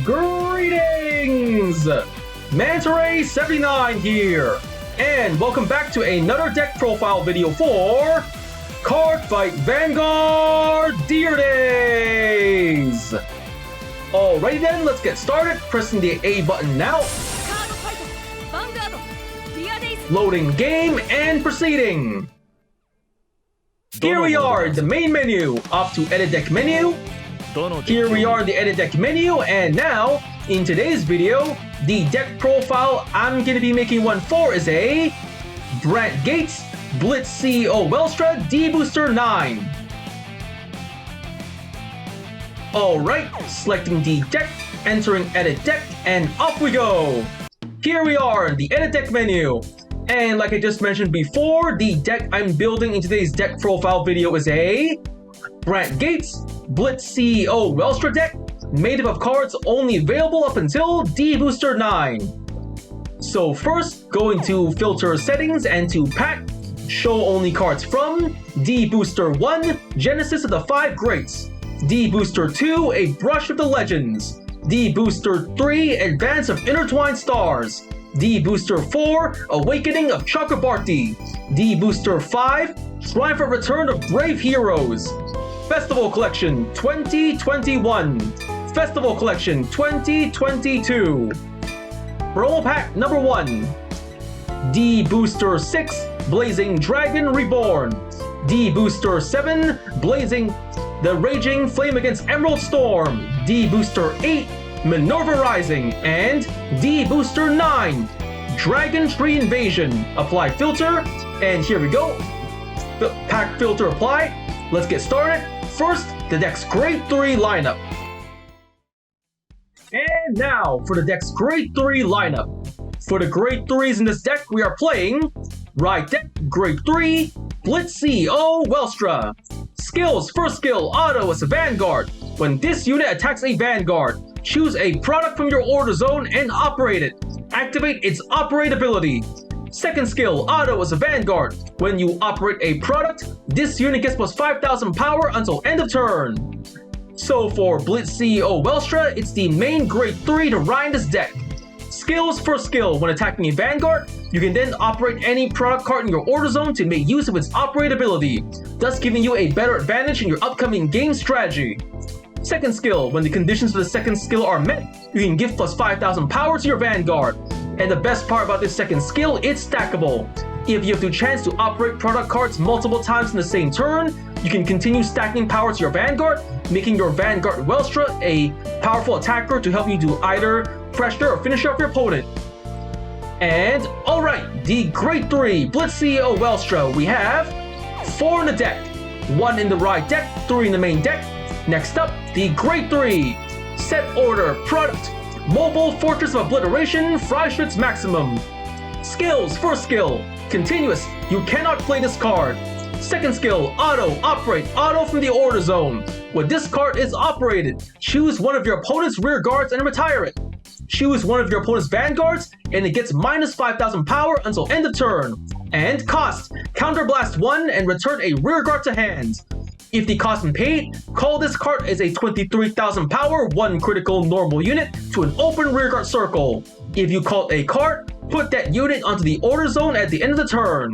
Greetings! Mantare79 here, and welcome back to another deck profile video for Cardfight Vanguard Deer Days! Alrighty then, let's get started. Pressing the A button now. Loading game and proceeding. Here we are in the main menu. Off to edit deck menu. Here we are in the edit deck menu, and now in today's video, the deck profile I'm going to be making one for is a Brandt Gates Blitz CEO Welstra D-BT09. Alright, selecting the deck, entering edit deck, and off we go! Here we are in the edit deck menu. And like I just mentioned before, the deck I'm building in today's deck profile video is a Brandt Gates Blitz CEO Welstra deck, made up of cards only available up until D-BT09. So first, going to filter settings and to pack, show only cards from D-BT01, Genesis of the 5 Greats, D-BT2, A Brush of the Legends, D-BT3, Advance of Intertwined Stars, D-BT4, Awakening of Chakrabarti, D-BT5, Triumphant Return of Brave Heroes, Festival Collection 2021, Festival Collection 2022. Promo Pack number 1, D-BT6, Blazing Dragon Reborn, D-BT7, Blazing the Raging Flame Against Emerald Storm, D-BT8, Minerva Rising, and D-BT9, Dragon Tree Invasion. Apply filter, and here we go. Pack filter apply. Let's get started. First, the deck's Grade 3 lineup. And now for the deck's Grade 3 lineup. For the Grade 3s in this deck, we are playing Ride Deck Grade 3, Blitz CEO Welstra. Skills, first skill, auto as a Vanguard. When this unit attacks a Vanguard, choose a product from your order zone and operate it. Activate its operate ability. Second skill, auto as a Vanguard. When you operate a product, this unit gets plus 5,000 power until end of turn. So for Blitz CEO Welstra, it's the main Grade 3 to ride in this deck. Skills, first skill, when attacking a Vanguard, you can then operate any product card in your order zone to make use of its operate ability, thus giving you a better advantage in your upcoming game strategy. Second skill, when the conditions for the second skill are met, you can give plus 5,000 power to your Vanguard. And the best part about this second skill, it's stackable. If you have the chance to operate product cards multiple times in the same turn, you can continue stacking power to your Vanguard, making your Vanguard Welstra a powerful attacker to help you do either pressure or finish off your opponent. And alright, the Grade 3 Blitz CEO Welstra, we have 4 in the deck, 1 in the ride deck, 3 in the main deck. Next up, the Grade 3 Set Order Product Mobile Fortress of Obliteration Freischütz Maximum. Skills, first skill, continuous, you cannot play this card. Second skill, auto, operate, auto from the order zone. When this card is operated, choose one of your opponent's rear guards and retire it. Choose one of your opponent's vanguards, and it gets minus 5,000 power until end of turn. And cost, counterblast 1 and return a rear guard to hand. If the cost is paid, call this card as a 23,000 power 1 critical normal unit to an open rear guard circle. If you call a card, put that unit onto the order zone at the end of the turn.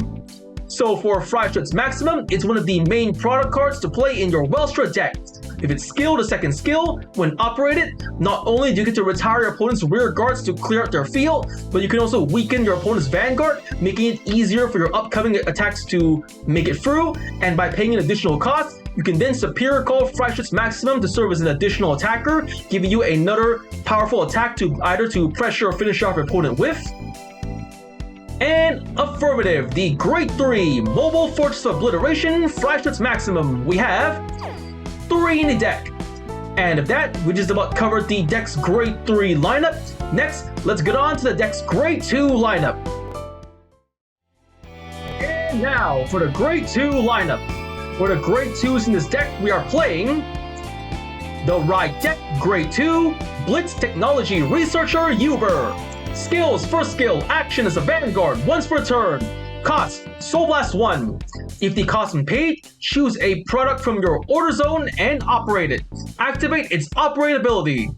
So for Freischütz Maximum, it's one of the main product cards to play in your Welstra deck. If it's skilled, a second skill, when operated, not only do you get to retire your opponent's rear guards to clear out their field, but you can also weaken your opponent's Vanguard, making it easier for your upcoming attacks to make it through, and by paying an additional cost, you can then superior call Freischütz Maximum to serve as an additional attacker, giving you another powerful attack to either to pressure or finish off your opponent with. And affirmative, the Grade 3 Mobile Fortress of Obliteration Freischütz Maximum. We have 3 in the deck. And of that, we just about covered the deck's Grade 3 lineup. Next, let's get on to the deck's Grade 2 lineup. And now for the Grade 2 lineup. For the Grade 2s in this deck, we are playing the Ride Deck Grade 2 Blitz Technology Researcher Uber. Skills, first skill, action as a Vanguard, once per turn. Cost, Soul Blast 1. If the cost is paid, choose a product from your order zone and operate it. Activate its operate ability.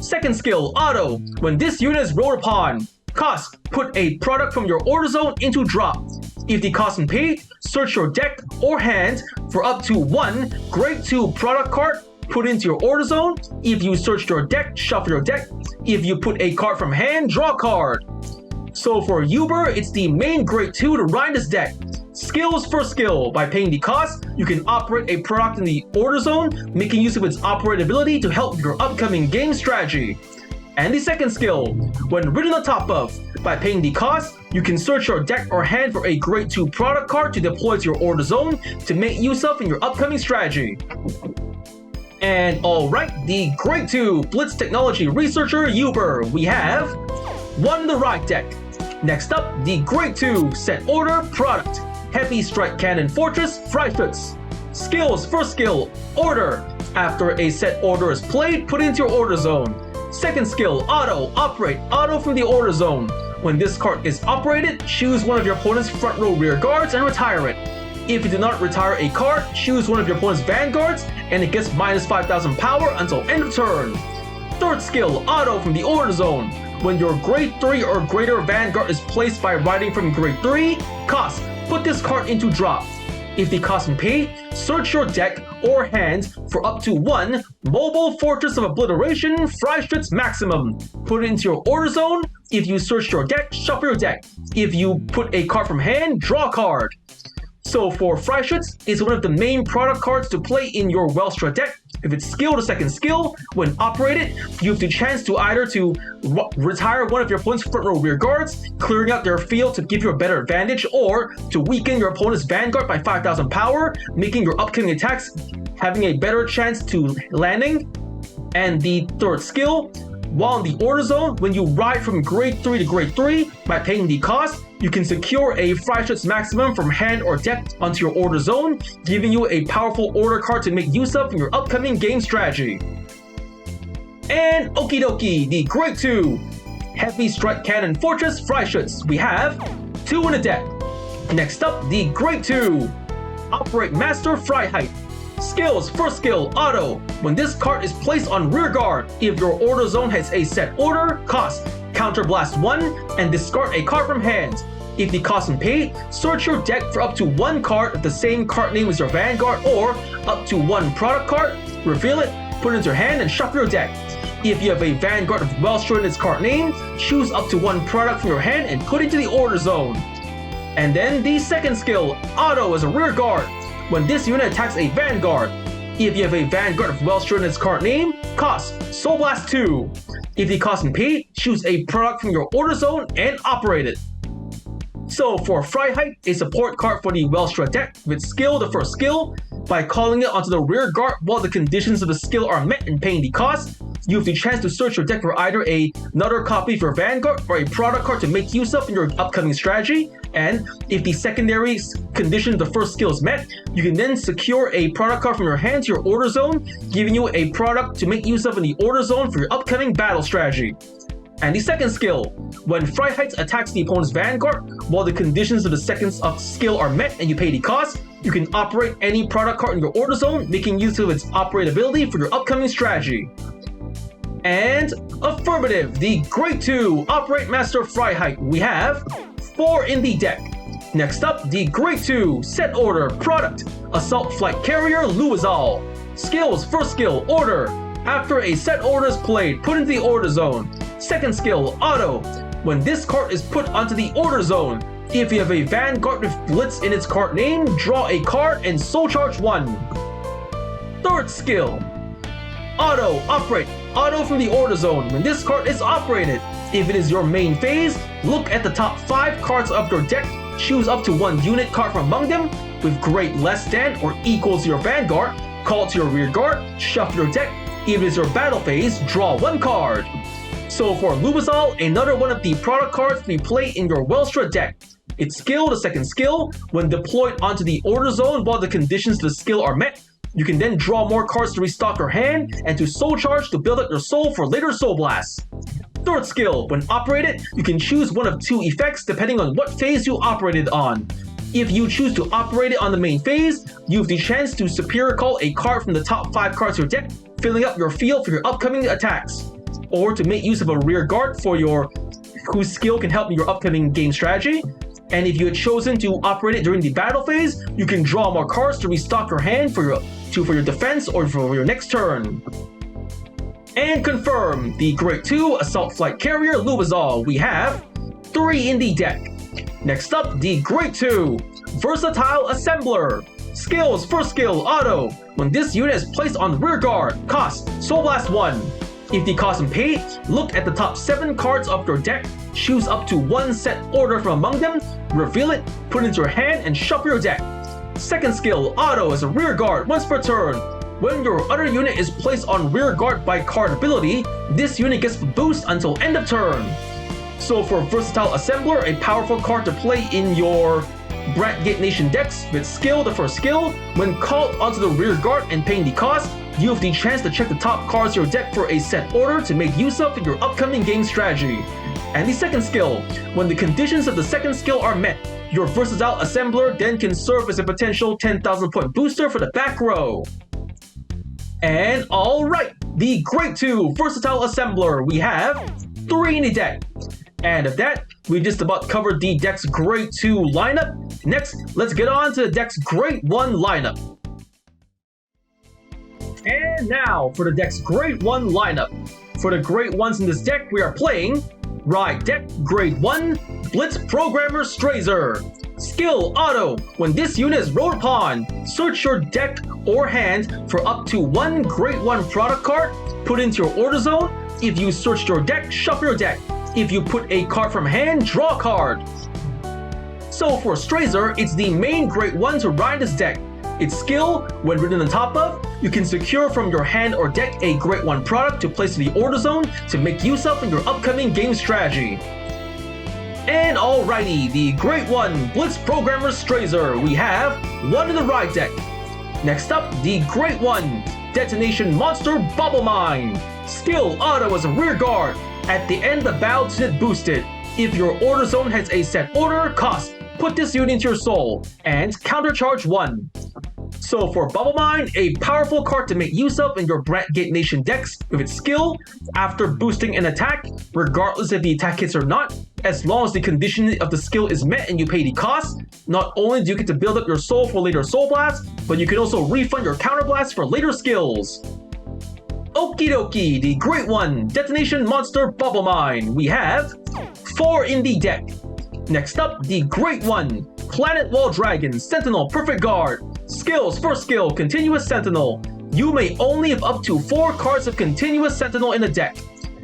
Second skill, Auto. When this unit is rolled upon, cost, put a product from your order zone into drop. If the cost and paid, search your deck or hand for up to 1 Grade 2 product card, put into your order zone. If you searched your deck, shuffle your deck. If you put a card from hand, draw a card. So for Uber, it's the main Grade 2 to ride this deck. Skills for skill. By paying the cost, you can operate a product in the order zone, making use of its operability to help your upcoming game strategy. And the second skill, when written on top of, by paying the cost, you can search your deck or hand for a Grade 2 product card to deploy to your order zone to make use of in your upcoming strategy. And alright, the Grade 2 Blitz Technology Researcher Uber, we have 1 the Ride deck. Next up, the Grade 2 Set Order Product, Heavy Strike Cannon Fortress Freischütz. Skills, first skill, Order. After a set order is played, put into your order zone. Second skill, Auto. Operate Auto from the order zone. When this card is operated, choose one of your opponent's front row rear guards and retire it. If you do not retire a card, choose one of your opponent's vanguards and it gets minus 5,000 power until end of turn. Third skill, Auto from the order zone. When your Grade 3 or greater vanguard is placed by riding from Grade 3, cost, put this card into drop. If the cost and paid, search your deck or hand for up to 1 Mobile Fortress of Obliteration Freischütz Maximum. Put it into your order zone. If you search your deck, shuffle your deck. If you put a card from hand, draw a card. So for Freischütz, it's one of the main product cards to play in your Welstra deck. If it's skill to second skill, when operated, you have the chance to either to retire one of your opponent's front row rear guards, clearing out their field to give you a better advantage, or to weaken your opponent's vanguard by 5,000 power, making your upcoming attacks having a better chance to landing. And the third skill, while in the order zone, when you ride from Grade 3 to Grade 3, by paying the cost, you can secure a Freischütz Maximum from hand or deck onto your order zone, giving you a powerful order card to make use of in your upcoming game strategy. And okie dokie, the Grade 2 Heavy Strike Cannon Fortress Freischütz. We have 2 in a deck. Next up, the Grade 2 Operate Master Freiheit. Skills, first skill, Auto. When this card is placed on rear guard, if your order zone has a set order, cost, counterblast 1 and discard a card from hand. If the cost and paid, search your deck for up to 1 card of the same card name as your vanguard or up to 1 product card, reveal it, put it into your hand and shuffle your deck. If you have a vanguard of Welstra in its card name, choose up to 1 product from your hand and put it into the order zone. And then the second skill, Auto as a rear guard. When this unit attacks a vanguard, if you have a vanguard of Welstra in its card name, cost, Soul Blast 2. If the cost and paid, choose a product from your order zone and operate it. So for Freiheit, a support card for the Welstra deck with skill, the first skill, by calling it onto the rear guard while the conditions of the skill are met and paying the cost, you have the chance to search your deck for either another copy of your vanguard or a product card to make use of in your upcoming strategy. And if the secondary condition of the first skill is met, you can then secure a product card from your hand to your order zone, giving you a product to make use of in the order zone for your upcoming battle strategy. And the second skill, when Freiheit attacks the opponent's vanguard while the conditions of the second skill are met and you pay the cost, you can operate any product card in your order zone, making use of its operability for your upcoming strategy. And affirmative, the Grade 2 Operate Master Freiheit. We have 4 in the deck. Next up, the Grade 2 Set Order Product, Assault Flight Carrier Louisal. Skills, first skill, Order. After a set order is played, put into the order zone. Second skill, Auto. When this card is put onto the order zone, if you have a Vanguard with Blitz in its card name, draw a card and Soul Charge 1. Third skill, Auto. Operate Auto from the order zone. When this card is operated, if it is your main phase, look at the top 5 cards of your deck, choose up to 1 unit card from among them with grade less than or equals your Vanguard, call it to your rear guard, shuffle your deck. If it is your battle phase, draw 1 card. So for Louisal, another one of the product cards to be played in your Welstra deck. Its skill, the second skill, when deployed onto the order zone while the conditions of the skill are met, you can then draw more cards to restock your hand and to soul charge to build up your soul for later soul blasts. Third skill, when operated, you can choose one of 2 effects depending on what phase you operated on. If you choose to operate it on the main phase, you have the chance to superior call a card from the top 5 cards of your deck, filling up your field for your upcoming attacks. or to make use of a rear guard whose skill can help in your upcoming game strategy. And if you had chosen to operate it during the battle phase, you can draw more cards to restock your hand for your defense or for your next turn. And confirm the Grade 2 Assault Flight Carrier Lubazol. We have 3 in the deck. Next up, the Grade 2 Versatile Assembler. Skills, first skill, auto. When this unit is placed on rear guard, cost Soul Blast 1. If the cost is paid, look at the top 7 cards of your deck, choose up to 1 set order from among them, reveal it, put it into your hand, and shuffle your deck. Second skill, auto as a rear guard once per turn. When your other unit is placed on rear guard by card ability, this unit gets boost until end of turn. So for Versatile Assembler, a powerful card to play in your Brandt Gate Nation decks with skill, the first skill, when called onto the rear guard and paying the cost, you have the chance to check the top cards of your deck for a set order to make use of in your upcoming game strategy. And the second skill, when the conditions of the second skill are met, your Versatile Assembler then can serve as a potential 10,000 point booster for the back row. And alright, the Grade 2 Versatile Assembler, we have 3 in the deck. And of that, we just about covered the deck's Grade 2 lineup. Next, let's get on to the deck's Grade 1 lineup. And now for the deck's Grade 1 lineup. For the Grade 1s in this deck, we are playing Ride Deck Grade 1 Blitz Programmer Strazer. Skill auto. When this unit is rolled upon, search your deck or hand for up to 1 Grade 1 product card, put into your order zone. If you searched your deck, shuffle your deck. If you put a card from hand, draw a card. So for Strazer, it's the main Grade 1 to ride this deck. Its skill, when written on top of, you can secure from your hand or deck a Grade 1 product to place in the order zone to make use of in your upcoming game strategy. And alrighty, the Grade 1 Blitz Programmer Strazer, we have 1 in the ride deck. Next up, the Grade 1 Detonation Monster Bubble Mine. Skill auto as a rear guard. At the end of the battle to get boosted. If your order zone has a set order, cost, put this unit into your soul, and countercharge 1. So for Bubble Mine, a powerful card to make use of in your Brandt Gate Nation decks with its skill, after boosting an attack, regardless if the attack hits or not, as long as the condition of the skill is met and you pay the cost, not only do you get to build up your soul for later Soul Blast, but you can also refund your Counter Blast for later skills. Okie dokie, the Grade 1 Detonation Monster Bubble Mine. We have 4 in the deck. Next up, the Grade 1 Planet Wall Dragon Sentinel Perfect Guard. Skills, first skill, Continuous Sentinel. You may only have up to 4 cards of Continuous Sentinel in the deck.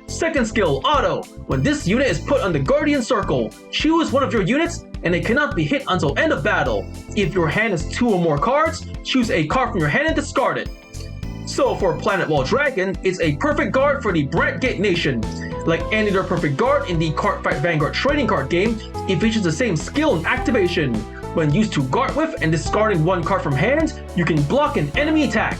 Second skill, auto. When this unit is put on the Guardian Circle, choose one of your units and it cannot be hit until end of battle. If your hand has 2 or more cards, choose a card from your hand and discard it. So for Planet Wall Dragon, it's a perfect guard for the Brandt Gate Nation. Like any other perfect guard in the Cardfight Vanguard trading card game, it features the same skill and activation. When used to guard with and discarding 1 card from hand, you can block an enemy attack.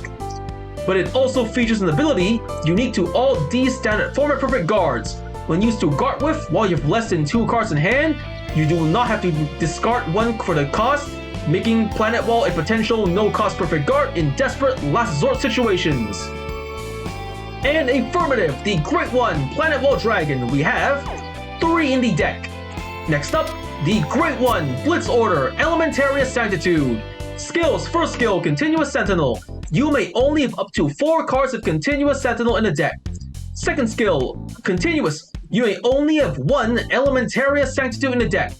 But it also features an ability unique to all these standard format perfect guards. When used to guard with while you have less than 2 cards in hand, you do not have to discard 1 for the cost, making Planet Wall a potential no-cost perfect guard in desperate last resort situations. And affirmative, the Grade 1 Planet Wall Dragon, we have 3 in the deck. Next up, the Grade 1 Blitz Order Elementaria Sanctitude. Skills, first skill, Continuous Sentinel. You may only have up to 4 cards of Continuous Sentinel in the deck. Second skill, Continuous. You may only have 1 Elementaria Sanctitude in the deck.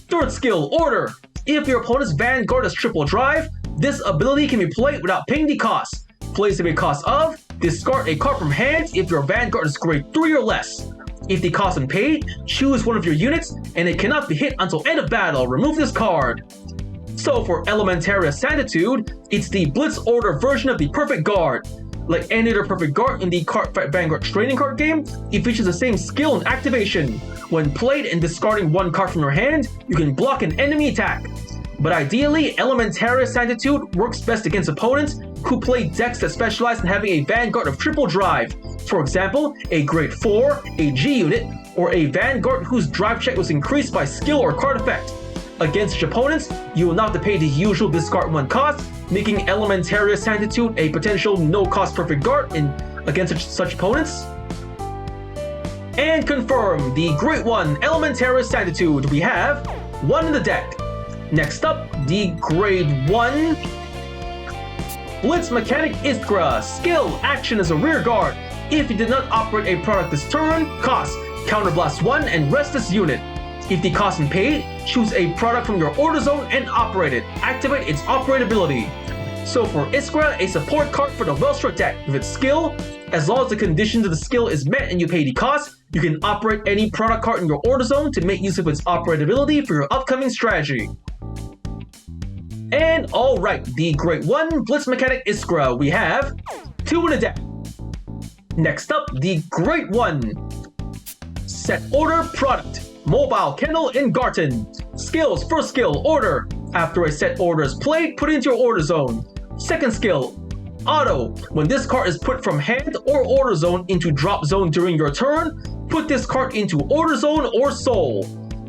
Third skill, Order. If your opponent's Vanguard is triple drive, this ability can be played without paying the cost. Plays a cost of, discard a card from hand if your Vanguard is Grade 3 or less. If the cost is paid, choose one of your units and it cannot be hit until end of battle. Remove this card. So for Elementaria Sanctitude, it's the Blitz Order version of the Perfect Guard. Like any other Perfect Guard in the Cardfight Vanguard trading card game, it features the same skill and activation. When played and discarding 1 card from your hand, you can block an enemy attack. But ideally, Elementaria Sanctitude works best against opponents who play decks that specialize in having a Vanguard of triple drive. For example, a Grade 4, a G unit, or a Vanguard whose drive check was increased by skill or card effect. Against such opponents, you will not have to pay the usual discard 1 cost, making Elementaria Sanctitude a potential no-cost perfect guard against such opponents. And confirm the Great One Elementaris Sanctitude. We have 1 in the deck. Next up, the Grade 1 Blitz Mechanic Iskra. Skill, action as a rear guard. If you did not operate a product this turn, cost, counterblast 1 and rest this unit. If the cost and paid, choose a product from your order zone and operate it. Activate its operability. So for Iskra, a support card for the Welstra deck. With its skill, as long as the conditions of the skill is met and you pay the cost, you can operate any product card in your order zone to make use of its operability for your upcoming strategy. And alright, the Great 1 Blitz Mechanic Iskra. We have 2 in the deck. Next up, the Great 1 Set Order Product. Mobile Kennel in Garten. Skills, first skill, order. After a set order is played, put it into your order zone. Second skill, auto. When this card is put from hand or order zone into drop zone during your turn, put this card into order zone or soul.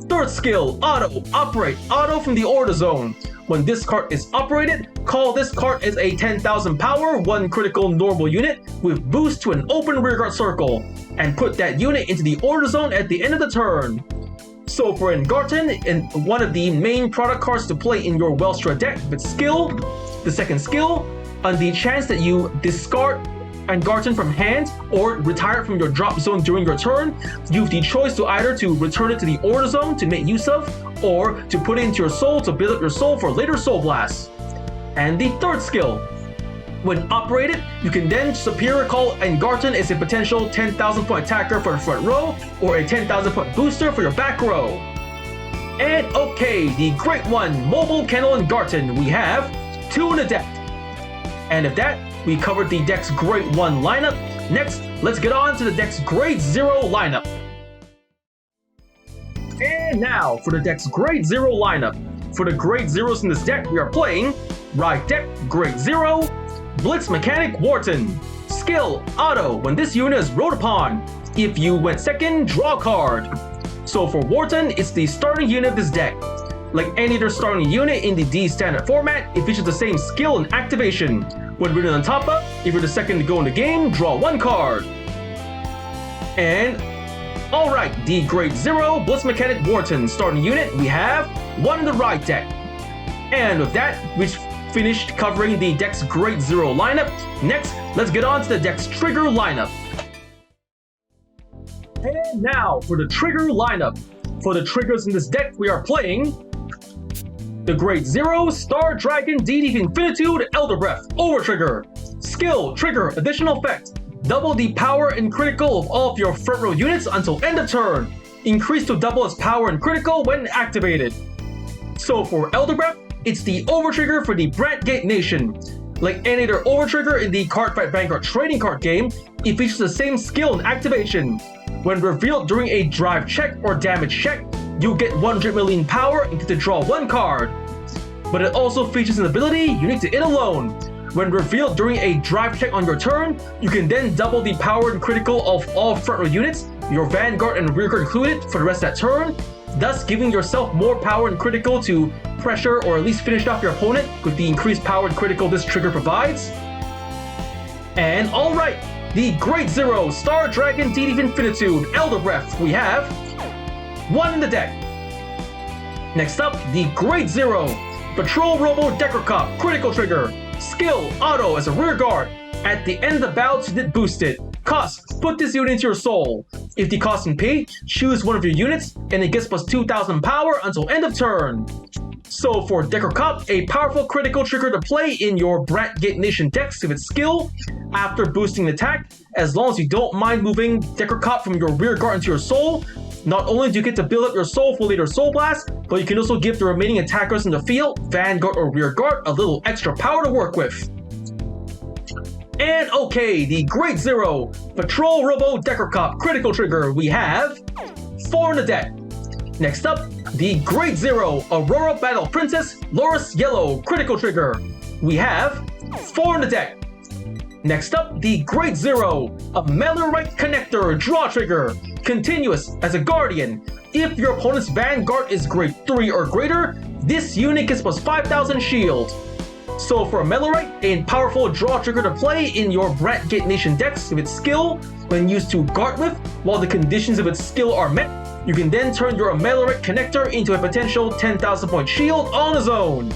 Third skill, auto. Operate auto from the order zone. When this card is operated, call this card as a 10,000 power, 1 critical normal unit with boost to an open rearguard circle, and put that unit into the order zone at the end of the turn. So for Engarten, and one of the main product cards to play in your Welstra deck with skill, the second skill, on the chance that you discard Engarten from hand or retire it from your drop zone during your turn, you have the choice to either to return it to the order zone to make use of, or to put it into your soul to build up your soul for later soul blasts. And the third skill, when operated, you can then superior call Engarten as a potential 10,000 point attacker for the front row, or a 10,000 point booster for your back row. And okay, the Great 1 Mobile Kennel Engarten. We have 2 in the deck. And with that, we covered the deck's Grade 1 lineup. Next, let's get on to the deck's Grade 0 lineup. And now, for the deck's Grade 0 lineup. For the Grade 0s in this deck, we are playing Ride Deck Grade 0, Blitz Mechanic Wharton. Skill, auto. When this unit is rode upon, if you went second, draw a card. So for Wharton, it's the starting unit of this deck. Like any other starting unit in the D standard format, it features the same skill and activation. When written on top of, if you're the second to go in the game, draw 1 card. And alright, the Grade 0 Blitz Mechanic Wharton starting unit, we have 1 in the Ride deck. And with that, we've finished covering the deck's Grade 0 lineup. Next, let's get on to the deck's Trigger lineup. And now for the Trigger lineup. For the triggers in this deck, we are playing the Grade 0 Star Dragon D-BT Infinitude Elder Breath Over Trigger. Skill, trigger, additional effect. Double the power and critical of all of your front row units until end of turn. Increase to double its power and critical when activated. So for Elder Breath, it's the overtrigger for the Brandt Gate Nation. Like any other overtrigger in the Cardfight Vanguard trading card game, it features the same skill and activation. When revealed during a drive check or damage check, you get 100 million power and get to draw 1 card. But it also features an ability unique to it alone. When revealed during a drive check on your turn, you can then double the power and critical of all front row units, your Vanguard and rearguard included, for the rest of that turn, thus giving yourself more power and critical to pressure or at least finish off your opponent with the increased power and critical this trigger provides. And alright, the Grade 0 Star Dragon D-BT Infinitude Elder Breath, we have 1 in the deck. Next up, the Grade 0 Patrol Robo Decker Cop Critical Trigger. Skill, auto as a rear guard. At the end of the battle to get boosted. Cost, put this unit into your soul. If the cost and pay, choose one of your units, and it gets plus 2,000 power until end of turn. So for Decker Cop, a powerful critical trigger to play in your Brandt Gate Nation decks with its skill. After boosting the attack, as long as you don't mind moving Decker Cop from your rear guard into your soul, not only do you get to build up your soul for later soul blast, but you can also give the remaining attackers in the field, Vanguard or rear guard, a little extra power to work with. And okay, the Grade 0 Patrol Robo Decker Cop Critical Trigger, we have 4 in the deck. Next up, the Grade 0 Aurora Battle Princess Loris Yellow Critical Trigger, we have 4 in the deck. Next up, the Grade 0 Amelurite Connector Draw Trigger, continuous as a guardian. If your opponent's Vanguard is Grade 3 or greater, this unit gets plus 5,000 shield. So for Melorite, a powerful draw trigger to play in your Brandt Gate Nation decks. If its skill, when used to guard with, while the conditions of its skill are met, you can then turn your Melorite connector into a potential 10,000 point shield on its own.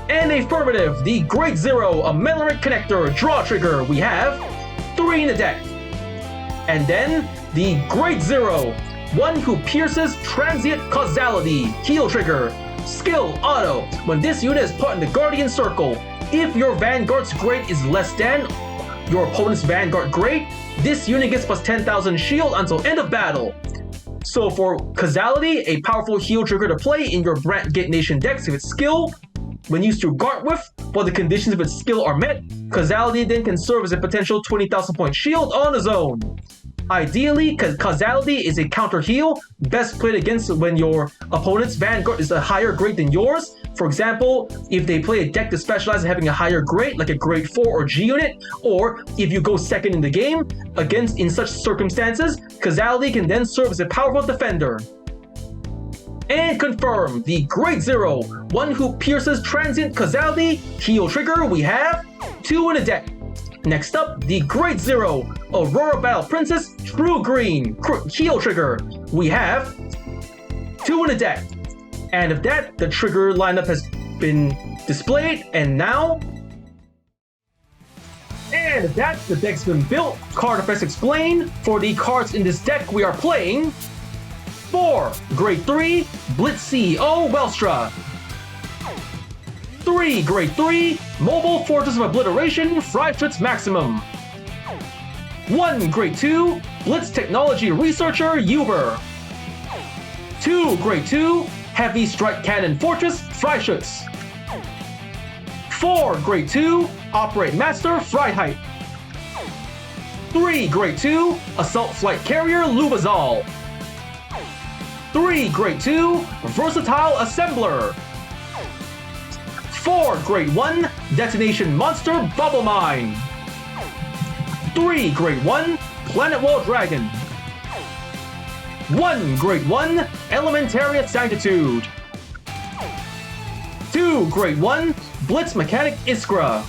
And affirmative, the Grade Zero, a Melorite connector draw trigger. We have 3 in the deck. And then the Grade Zero, one who pierces transient causality, heal trigger. Skill auto, when this unit is put in the Guardian Circle, if your Vanguard's grade is less than your opponent's Vanguard grade, this unit gets plus 10,000 shield until end of battle. So for causality, a powerful heal trigger to play in your Brandt Gate Nation decks. If its skill, when used to guard with, while the conditions of its skill are met, causality then can serve as a potential 20,000 point shield on its own. Ideally, causality is a counter heal, best played against when your opponent's Vanguard is a higher grade than yours. For example, if they play a deck that specializes in having a higher grade, like a grade 4 or G unit, or if you go second in the game, in such circumstances, causality can then serve as a powerful defender. And confirm, the Grade Zero, one who pierces transient causality, heal trigger. We have 2 in the deck. Next up, the Grade Zero, Aurora Battle Princess, True Green, heal trigger. We have 2 in the deck. And of that, the trigger lineup has been displayed, and now... And of that, the deck's been built. Card effects explained. For the cards in this deck, we are playing 4, Grade 3, Blitz CEO Welstra. 3, Grade 3, Mobile Fortress of Obliteration, Freischütz Maximum. 1, Grade 2, Blitz Technology Researcher, Uber. 2, Grade 2, Heavy Strike Cannon Fortress, Freischütz. 4, Grade 2, Operate Master, Freiheit. 3, Grade 2, Assault Flight Carrier, Lubazal. 3, Grade 2, Versatile Assembler. 4, Grade 1, Detonation Monster, Bubble Mine. 3, Grade 1, Planet Wall Dragon. 1, Grade 1, Elementariat Sanctitude. 2, Grade 1, Blitz Mechanic Iskra.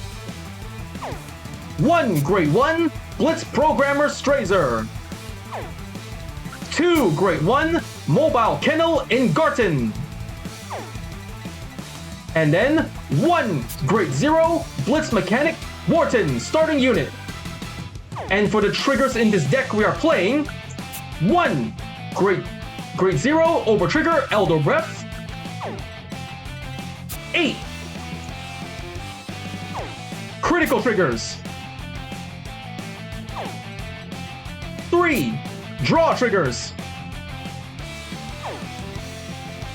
1, Grade 1, Blitz Programmer Strazer. 2, Grade 1, Mobile Kennel Ingarten. And then 1, Grade 0, Blitz Mechanic Wharton, starting unit. And for the triggers in this deck, we are playing 1, Grade 0, Over Trigger, Elder Breath. 8, Critical Triggers. 3, Draw Triggers.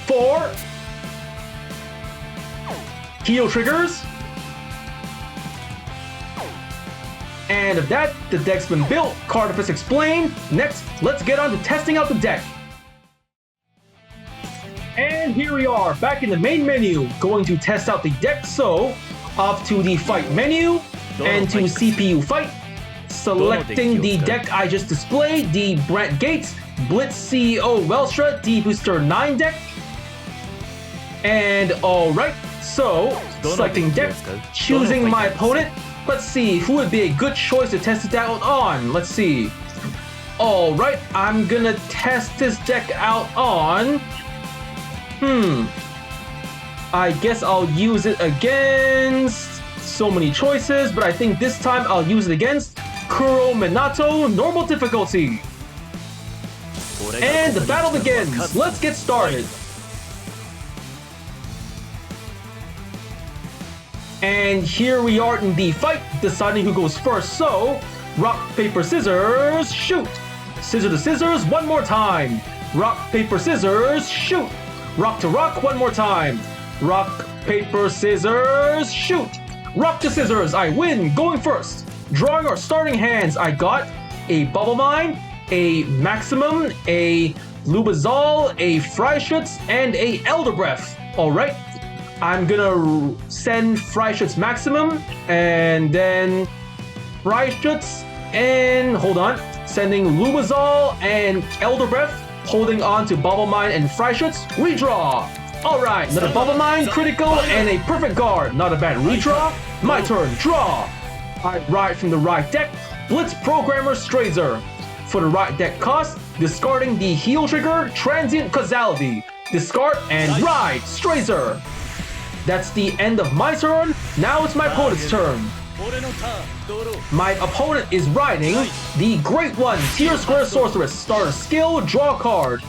4, Heal Triggers. And of that, the deck's been built, card effects explained. Next, let's get on to testing out the deck. And here we are, back in the main menu, going to test out the deck. So, off to the fight menu, and to CPU fight, selecting the deck I just displayed, the Brandt Gates, Blitz CEO Welstra, D-BT09 deck. And alright, so, selecting deck, choosing my opponent. Let's see, who would be a good choice to test it out on? Let's see. Alright, I'm gonna test this deck out on... I guess I'll use it against so many choices, but I think this time I'll use it against Kuro Minato, normal difficulty. And the battle begins. Let's get started. And here we are in the fight, deciding who goes first. So, rock, paper, scissors, shoot. Scissor to scissors, one more time. Rock, paper, scissors, shoot. Rock to rock, one more time. Rock, paper, scissors, shoot. Rock to scissors, I win, going first. Drawing our starting hands, I got a Bubble Mine, a Maximum, a Lubazal, a Freischütz, and a Elder Breath. Alright, I'm gonna send Freischütz Maximum, and then Freischütz, and hold on, sending Lubazal and Elder Breath, holding on to Bubble Mine and Freischütz. Redraw! Alright, another Bubble Mine, critical, and a perfect guard. Not a bad redraw. My turn, draw. I ride from the right deck, Blitz Programmer Strazer. For the right deck cost, discarding the heal trigger, Transient Causality. Discard and ride, Strazer. That's the end of my turn. Now it's my opponent's turn. My opponent is riding the Great One, Tier Square Sorceress. Start a skill, draw a card.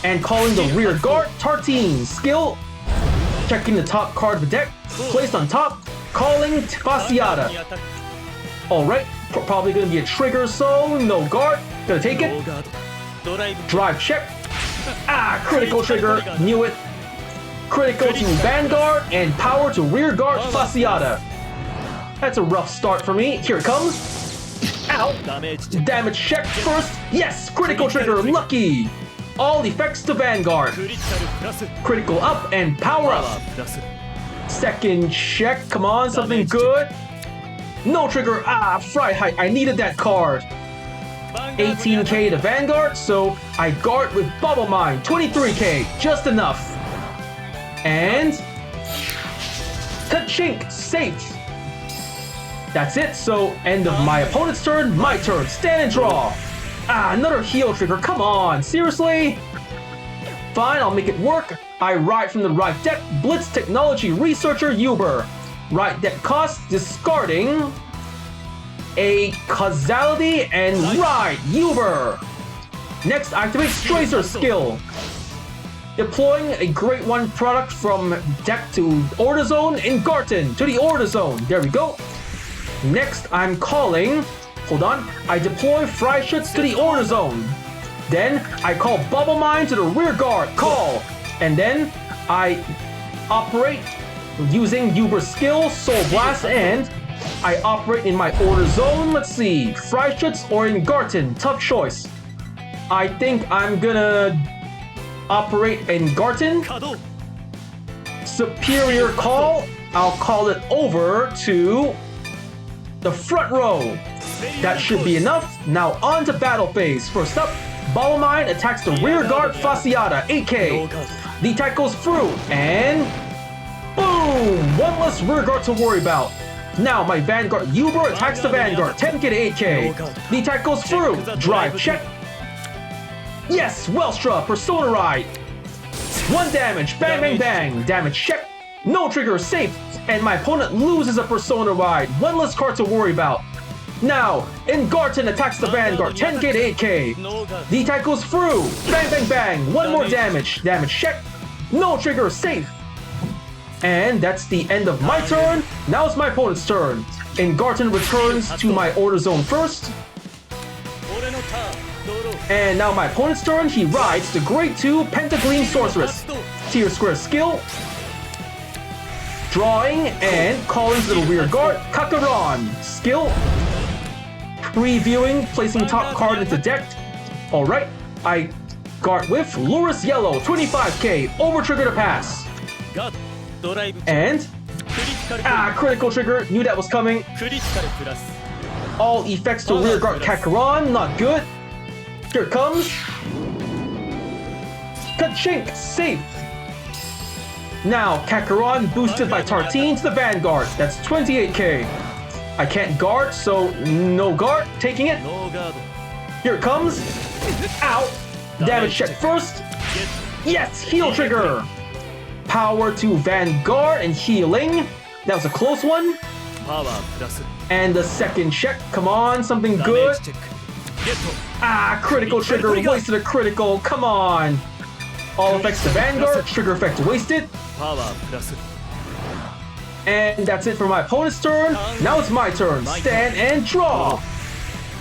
And calling the rear guard, Tartine. Skill, checking the top card of the deck, placed on top, calling Fasciata. Alright, probably gonna be a trigger, so no guard. Gonna take it. Drive check. Ah, critical trigger, knew it. Critical to Vanguard and power to rear guard Fasciata. That's a rough start for me. Here it comes. Ow. Damage check first. Yes, critical trigger, lucky. All effects to Vanguard. Critical up and power up. Second check, come on, something good. No trigger, Fry Height, I needed that card. 18k to Vanguard, so I guard with Bubble Mine, 23k, just enough. And Kachink, safe. That's it, so end of my opponent's turn, my turn, stand and draw. Another heal trigger, come on, seriously? Fine, I'll make it work. I ride from the right deck, Blitz Technology Researcher Uber. Right deck cost, discarding a Causality and ride, Uber. Next, activate Strazer skill. Deploying a Great One product from deck to Order Zone in Garten to the Order Zone. There we go. Next, I'm calling. Hold on. I deploy Freischütz to the Order Zone. Then, I call Bubble Mine to the rear guard. Call. And then, I operate using Uber's skill, Soul Blast, and I operate in my Order Zone. Let's see. Freischütz or in Garten. Tough choice. I think I'm gonna operate in Garten. Superior call. I'll call it over to the front row. That should be enough. Now on to battle phase. First up, Bubble Mine attacks the rear guard Fasciata, 8k. The attack goes through, and boom! One less rear guard to worry about. Now my Vanguard Uber attacks the Vanguard, 10k to 8k. The attack goes through. Drive check. Yes, Welstra, Persona Ride. 1 damage, bang bang bang. Damage check. No trigger, safe. And my opponent loses a Persona Ride. One less card to worry about. Now, Garten attacks the Vanguard, 10k to 8k. The attack goes through. Bang bang bang. 1 more damage. Damage check. No trigger, safe. And that's the end of my turn. Now it's my opponent's turn. Garten returns to my Order Zone first. And now my opponent's turn. He rides the Grade 2 Pentagleam Sorceress. Tier Square skill. Drawing and calling to the rear guard. Kakaron. Skill. Previewing, placing top card into deck. Alright. I guard with Luris Yellow, 25k. Over trigger to pass. And critical trigger, knew that was coming. All effects to rear guard Kakaron, not good. Here it comes. Kachink, safe. Now Kakaron boosted by Tartine to the Vanguard, that's 28k. I can't guard, so no guard, taking it. Here it comes. Ow. Damage check first. Yes, heal trigger. Power to Vanguard and healing. That was a close one. And the second check. Come on, something good. Critical trigger. Wasted a critical. Come on. All effects to Vanguard. Trigger effect wasted. And that's it for my opponent's turn. Now it's my turn. Stand and draw.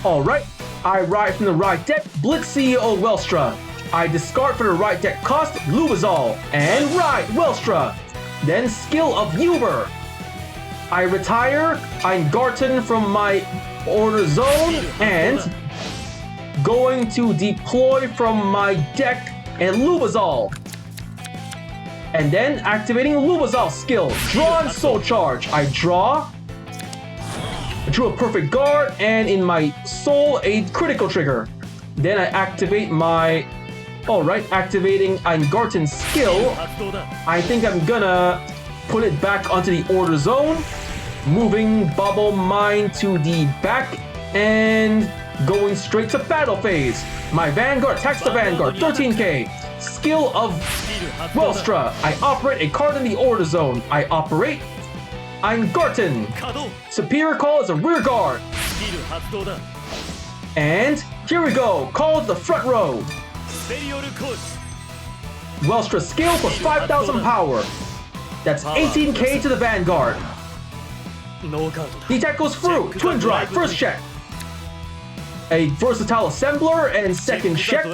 Alright. I ride from the right deck. Blitz CEO Welstra. I discard for the right deck cost Lubazol and ride Welstra. Then skill of Uber. I retire Eingarten from my Order Zone and going to deploy from my deck and Lubazol. And then activating Lubazol skill. Draw and Soul Charge. I draw. I drew a perfect guard and in my soul a critical trigger. Then I activate my Alright, activating Eingarten's skill. I think I'm gonna put it back onto the order zone. Moving Bubble Mine to the back and going straight to battle phase. My Vanguard attacks the Vanguard, 13k. Skill of Welstra. I operate a card in the order zone. I operate Eingarten. Superior Call is a rear guard. And here we go. Call to the front row. Welstra skill plus 5,000 power. That's 18k to the Vanguard. The attack goes through. Twin Drive, first check. A versatile assembler and second check.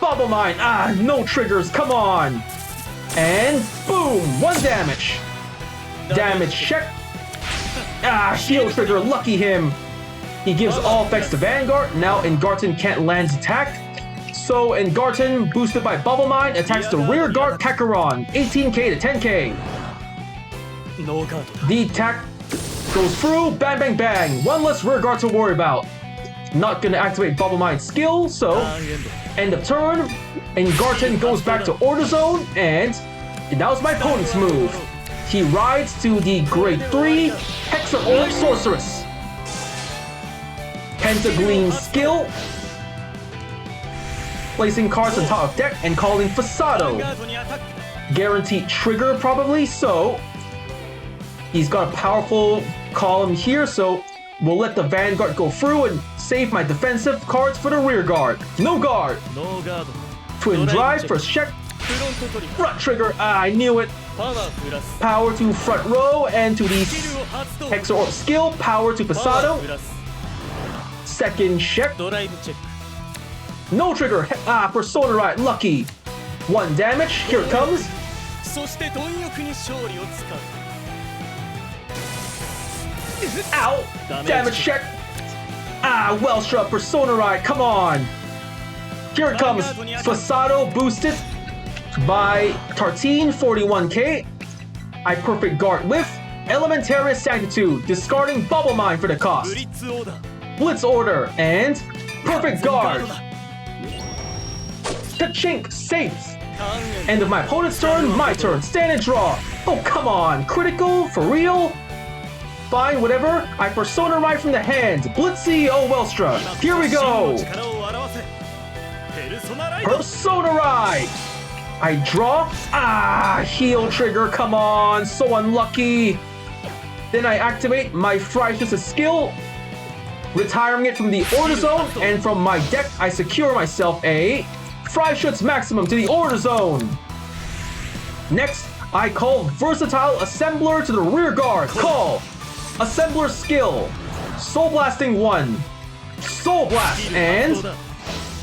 Bubble Mine. No triggers. Come on. And boom, 1 damage. Damage check. Shield trigger. Lucky him. He gives all effects to Vanguard. Now Eingarten can't land his attack. So Eingarten, boosted by Bubble Mine, attacks the rear guard Kakarot. 18k to 10k. The attack goes through. Bang, bang, bang. 1 less rear guard to worry about. Not gonna activate Bubble Mine's skill, so end of turn. Eingarten goes back to order zone, and that was my opponent's move. He rides to the grade 3 Hexa Orb Sorceress. Pentagleam skill. Placing cards on top of deck and calling Fasado. Guaranteed trigger probably, so he's got a powerful column here, so we'll let the Vanguard go through and save my defensive cards for the rear guard. No guard. Twin Drive, first check. Front trigger, I knew it. Power to front row and to the Hexa Orb skill. Power to Fasado. Second check. No trigger. Persona Ride, lucky. 1 damage, here it comes. Ow! Damage check. Welstra, Persona Ride, come on. Here it comes. Fasado boosted by Tartine, 41k. I perfect guard with Elementarius Sanctitude, discarding Bubble Mine for the cost. Blitz order and perfect guard. Ka-chink, safe. End of my opponent's turn, my turn. Stand and draw. Oh, come on. Critical? For real? Fine, whatever. I Persona Ride from the hand. Blitzy, Welstra. Here we go. Persona Ride. I draw. Heal trigger. Come on. So unlucky. Then I activate my Freischütze skill, retiring it from the order zone, and from my deck, I secure myself a Freischütze Maximum to the order zone. Next, I call Versatile Assembler to the rear guard. Call Assembler skill. Soul Blasting 1. Soul Blast, and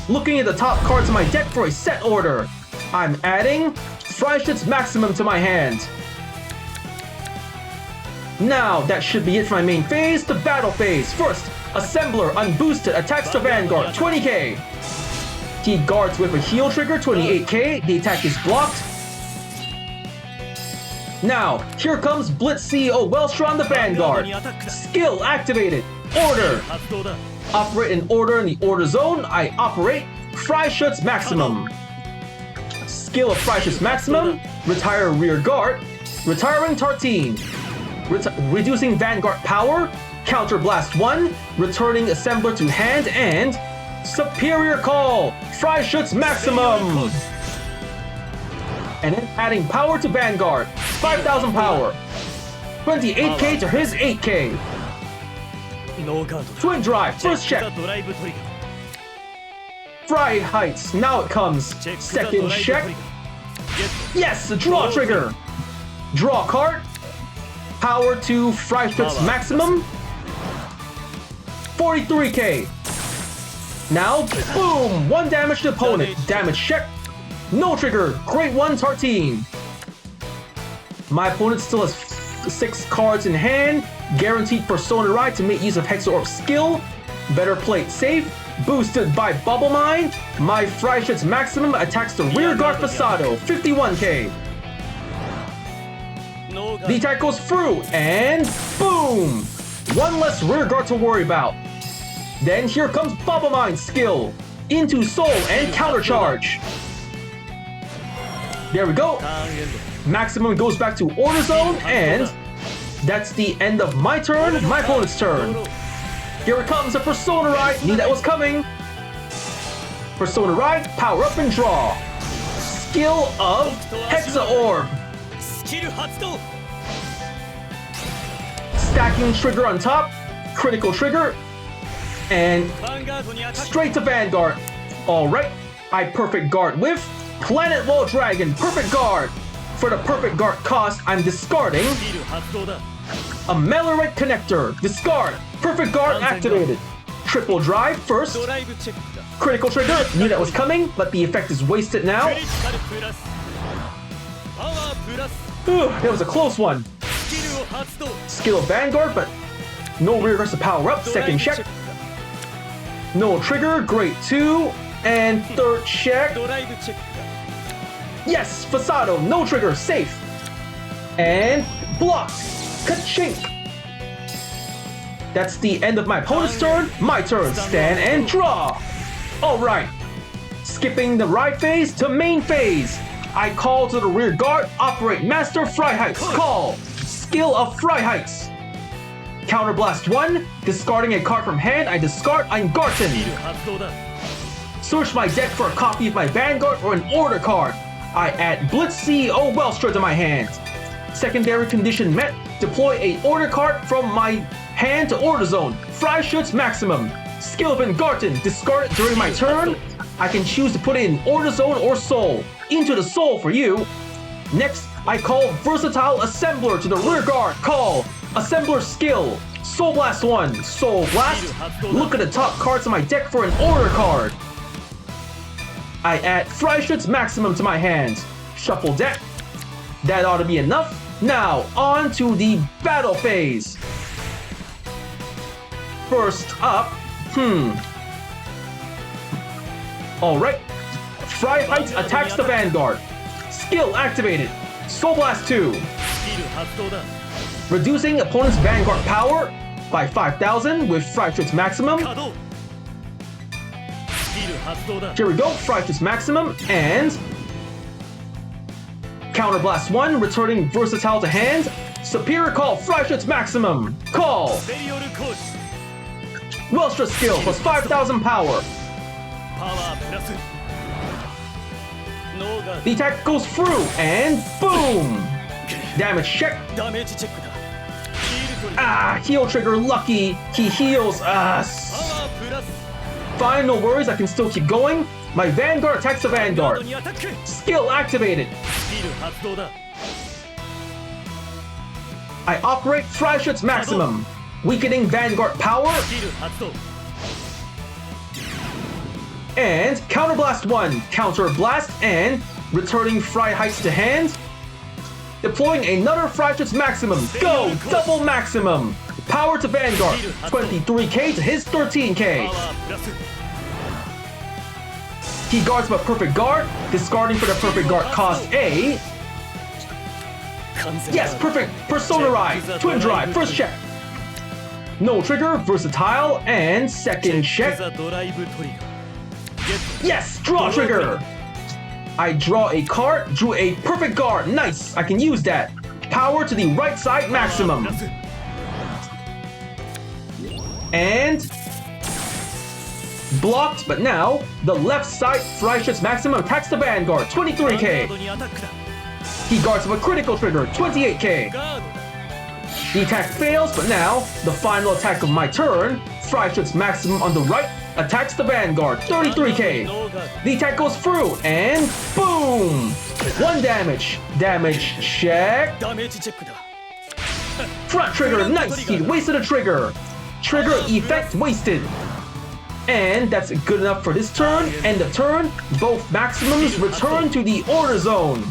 looking at the top cards of my deck for a set order, I'm adding Freischütze Maximum to my hand. Now, that should be it for my main phase, the battle phase. First, Assembler, unboosted, attacks the Vanguard, 20k. He guards with a heal trigger, 28k. The attack is blocked. Now, here comes Blitz CEO Welstra on the Vanguard. Skill activated. Order. Operate in order in the order zone. I operate Freischütze Maximum. Skill of Freischütze Maximum. Retire rear guard. Retiring Tartine. Reducing Vanguard power. Counter Blast 1. Returning Assembler to hand. And Superior Call. Freischütze Maximum. And then adding power to Vanguard. 5,000 power. 28k to his 8k. Twin Drive, first check. Fry Heights, now it comes. Second check. Yes, draw trigger. Draw card. Power to Freischütze Maximum. 43k. Now, boom! 1 damage to opponent. Damage check. No trigger. Grade 1 Tartine. My opponent still has 6 cards in hand. Guaranteed Persona Ride to make use of Hexa Orb skill. Better play it safe. Boosted by Bubble Mine. My Freischütze Maximum attacks the rear guard Fasado. 51k. The attack goes through. And boom! 1 less rear guard to worry about. Then here comes Bubble Mine's skill. into Soul and countercharge. There we go. Maximum goes back to Order Zone, and that's the end of my turn, my opponent's turn. Here it comes, a Persona Ride. Knew that was coming. Persona Ride, power up and draw. Skill of Hexa Orb. Stacking trigger on top, critical trigger, and straight to Vanguard. Alright, I perfect guard with Planet Wall Dragon, perfect guard. For the perfect guard cost, I'm discarding a Melorite connector. Discard. Perfect guard activated. Triple drive first. Critical trigger. Knew that was coming, but the effect is wasted now. That was a close one. Skill of Vanguard, but no reverse to power up. Second check. No trigger. Grade 2. And third check. Yes, Fasado, no trigger, safe. And blocked. Ka-chink. That's the end of my opponent's turn. My turn. Stand and draw. Alright. Skipping the ride phase to main phase. I call to the rear guard. Operate Master Freiheits. Call. Skill of Freiheits. Counterblast 1. Discarding a card from hand. I discard Eingarten. Search my deck for a copy of my Vanguard or an order card. I add Blitz CEO Welstra to my hand. Secondary condition met. Deploy a order card from my hand to Order Zone. Freischutz Maximum. Skill of Eingarten. Discard it during my turn. I can choose to put it in Order Zone or Soul. Into the Soul for you. Next, I call Versatile Assembler to the rear guard. Call Assembler skill. Soul Blast 1. Soul Blast. Look at the top cards of my deck for an order card. I add Freischutz Maximum to my hand. Shuffle deck. That ought to be enough. Now, on to the battle phase. First up, Alright. Freiheits attacks the Vanguard. Skill activated. Soul Blast 2. Reducing opponent's Vanguard power by 5,000 with Freischutz Maximum. Here we go, Freischutz Maximum, and Counterblast 1, returning Versatile to hand. Superior Call, Freischutz Maximum. Call. Welstra skill plus 5,000 power. The attack goes through, and boom! Damage check. Heal trigger, lucky. He heals us. Fine, no worries, I can still keep going. My Vanguard attacks the Vanguard. Skill activated. I operate Freischutz Maximum, weakening Vanguard power. And Counterblast 1, Counter Blast, and returning Freiheits to hand. Deploying another Freischutz Maximum. Go! Double Maximum! Power to Vanguard. 23k to his 13k. He guards my perfect guard. Discarding for the perfect guard cost a... Yes, perfect! Persona Ride. Twin Drive. First check. No trigger. Versatile. And second check. Yes! Draw trigger! I draw a card. Drew a perfect guard. Nice! I can use that. Power to the right side maximum. And blocked, but now the left side Freischutz Maximum attacks the Vanguard, 23k. He guards with a critical trigger, 28k. The attack fails, but now the final attack of my turn, Freischutz Maximum on the right, attacks the Vanguard, 33k. The attack goes through, and boom! 1 damage. Damage check. Front trigger, nice! He wasted a trigger. Trigger effect wasted. And that's good enough for this turn. End of turn. Both maximums return to the Order Zone.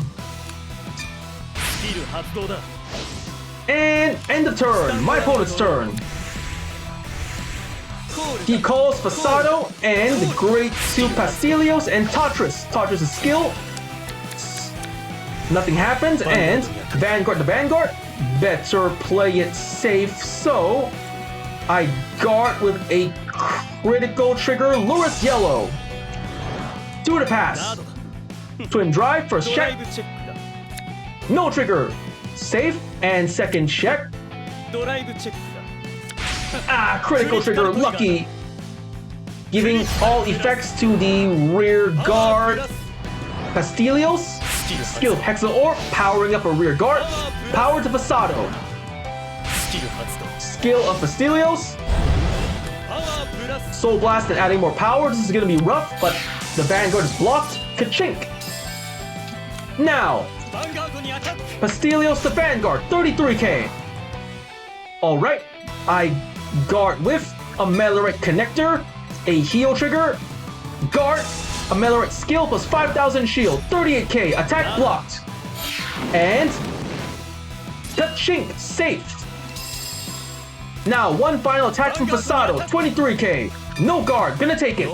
And end of turn. My opponent's turn. He calls Fasado and the Great 2 Pastilios and Tatris. Tatris' skill. Nothing happens, and Vanguard the Vanguard. Better play it safe, so I guard with a critical trigger, Luris Yellow. 2 to pass. Twin drive, first check. No trigger. Safe, and second check. Ah, critical trigger, lucky. Giving all effects to the rear guard. Pastilios. Skill Hexa Orb, powering up a rear guard. Power to Pasado. Skill of Pastilios. Soul Blast and adding more power. This is gonna be rough, but the Vanguard is blocked. Ka-chink. Now, Pastilios to Vanguard, 33k. Alright, I guard with a Melorite Connector, a heal trigger, guard, a Melorite skill plus 5,000 shield, 38k, attack blocked. And ka-chink, safe. Now, one final attack from Pasado, 23k. No guard, gonna take it.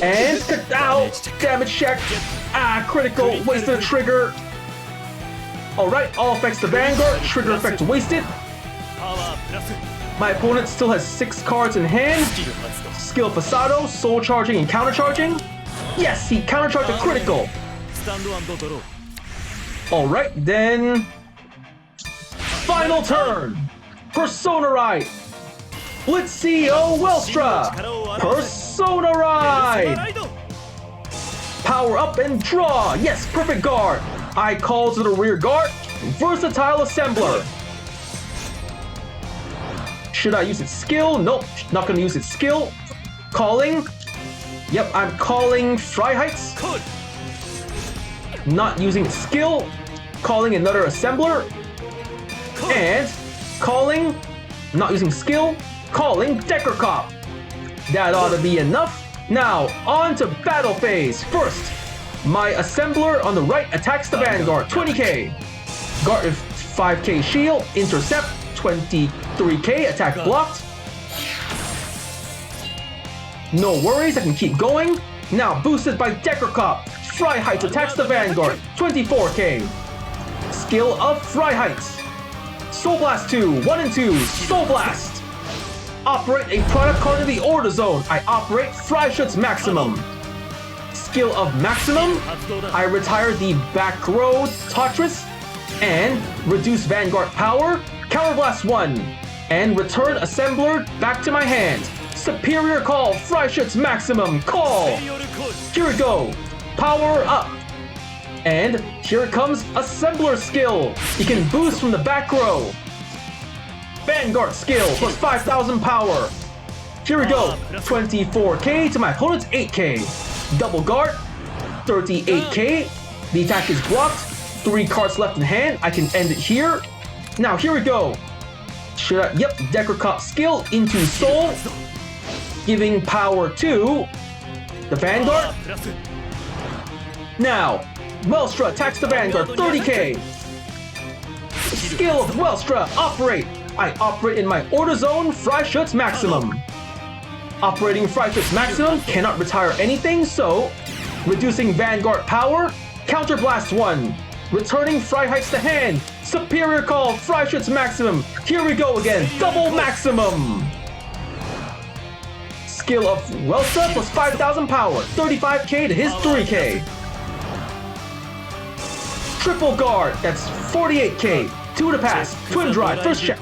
And ow, damage check. Ah, critical, wasted a trigger. Alright, all effects to Vanguard, trigger effect wasted. My opponent still has 6 cards in hand. Skill Pasado, soul charging and counter charging. Yes, he countercharged a critical. Alright, then. Final turn. Persona Ride. Blitz CEO Welstra. Persona Ride. Power up and draw. Yes, perfect guard. I call to the rear guard. Versatile Assembler. Should I use its skill? Nope, not gonna use its skill. Calling. Yep, I'm calling Freiheits. Not using its skill. Calling another Assembler. And calling, not using skill, calling Decker Cop. That ought to be enough. Now, on to battle phase. First, my Assembler on the right attacks the Vanguard, 20k. Guard with 5k shield, intercept, 23k, attack blocked. No worries, I can keep going. Now, boosted by Decker Cop, Freiheits attacks the Vanguard, 24k. Skill of Freiheits. Soul Blast 2, 1 and 2, Soul Blast. Operate a product card in the order zone. I operate Freischütz Maximum. Skill of Maximum. I retire the back row Tatris and reduce Vanguard power. Counterblast 1 and return Assembler back to my hand. Superior Call, Freischütz Maximum, call. Here we go. Power up. And here comes Assembler skill. You can boost from the back row. Vanguard skill plus 5,000 power. Here we go. 24k to my opponent's 8k. Double guard. 38k. The attack is blocked. 3 cards left in hand. I can end it here. Now here we go. Should I? Yep. Decker Cop skill into soul, giving power to the Vanguard. Now. Welstra attacks the Vanguard, 30k. Skill of Welstra, operate. I operate in my order zone, Freischütz Maximum. Operating Freischütz Maximum, cannot retire anything, so reducing Vanguard power, Counterblast 1. Returning Freiheits to hand, Superior Call, Freischütz Maximum. Here we go again, double maximum. Skill of Welstra plus 5,000 power, 35k to his 3k. Triple guard, that's 48k. 2 to pass, twin drive, first check.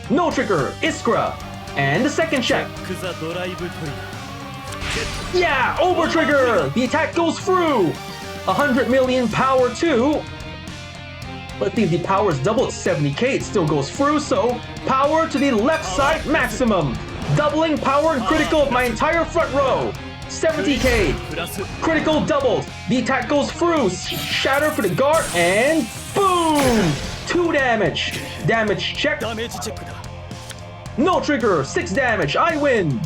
No trigger, Iskra. And the second check. Yeah, over trigger. The attack goes through. 100 million power too. Let's see if the power is doubled, 70k, it still goes through, so power to the left side maximum. Doubling power and critical of my entire front row. 70k. Critical doubled. The attack goes through. Shatter for the guard and boom! 2 damage. Damage check. No trigger. 6 damage. I win.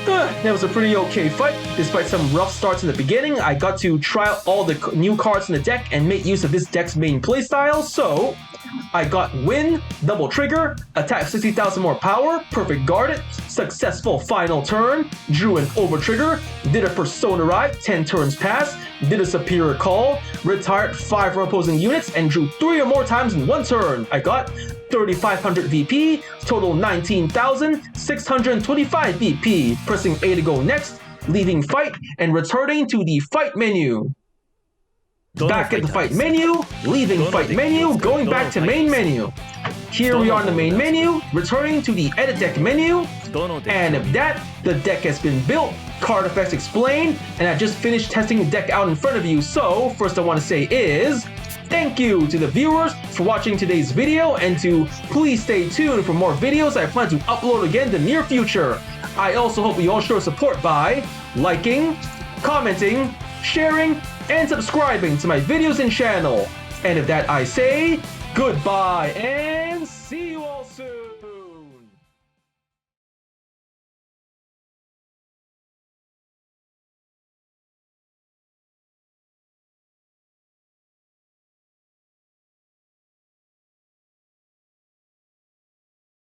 That was a pretty okay fight. Despite some rough starts in the beginning, I got to try out all the new cards in the deck and make use of this deck's main playstyle, so I got win, double trigger, attack 60,000 more power, perfect guarded, successful final turn, drew an over trigger, did a Persona Ride, 10 turns passed, did a superior call, retired 5 from opposing units, and drew 3 or more times in 1 turn. I got 3,500 VP, total 19,625 VP. Pressing A to go next, leaving fight and returning to the fight menu. Back at the fight menu, leaving fight menu, going back to main menu. Here we are in the main menu, returning to the edit deck menu. And if that, the deck has been built, card effects explained, and I just finished testing the deck out in front of you. So first I want to say is thank you to the viewers for watching today's video, and to please stay tuned for more videos I plan to upload again in the near future. I also hope you all show support by liking, commenting, sharing, and subscribing to my videos and channel. And with that I say goodbye and